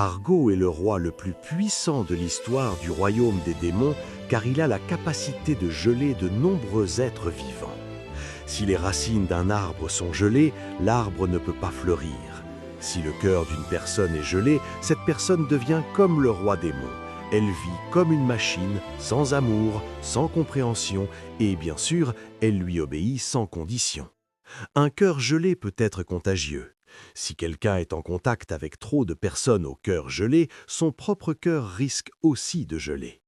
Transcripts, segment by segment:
Argo est le roi le plus puissant de l'histoire du royaume des démons car il a la capacité de geler de nombreux êtres vivants. Si les racines d'un arbre sont gelées, l'arbre ne peut pas fleurir. Si le cœur d'une personne est gelé, cette personne devient comme le roi démon. Elle vit comme une machine, sans amour, sans compréhension et bien sûr, elle lui obéit sans condition. Un cœur gelé peut être contagieux. Si quelqu'un est en contact avec trop de personnes au cœur gelé, son propre cœur risque aussi de geler.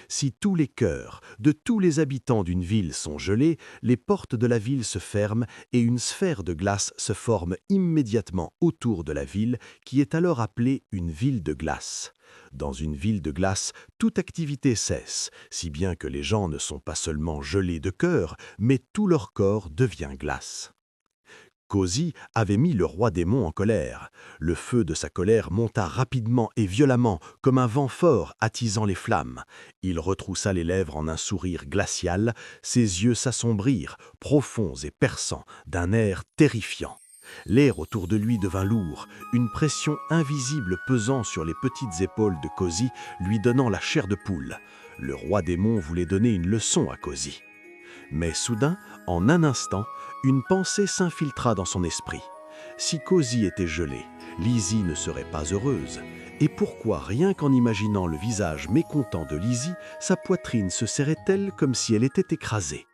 Si tous les cœurs de tous les habitants d'une ville sont gelés, les portes de la ville se ferment et une sphère de glace se forme immédiatement autour de la ville, qui est alors appelée une ville de glace. Dans une ville de glace, toute activité cesse, si bien que les gens ne sont pas seulement gelés de cœur, mais tout leur corps devient glace. Kosi avait mis le roi démon en colère. Le feu de sa colère monta rapidement et violemment, comme un vent fort attisant les flammes. Il retroussa les lèvres en un sourire glacial, ses yeux s'assombrirent, profonds et perçants, d'un air terrifiant. L'air autour de lui devint lourd, une pression invisible pesant sur les petites épaules de Kosi, lui donnant la chair de poule. Le roi démon voulait donner une leçon à Kosi. Mais soudain, en un instant, une pensée s'infiltra dans son esprit. Si Kosi était gelée, Lizzie ne serait pas heureuse. Et pourquoi, rien qu'en imaginant le visage mécontent de Lizzie, sa poitrine se serrait-elle comme si elle était écrasée?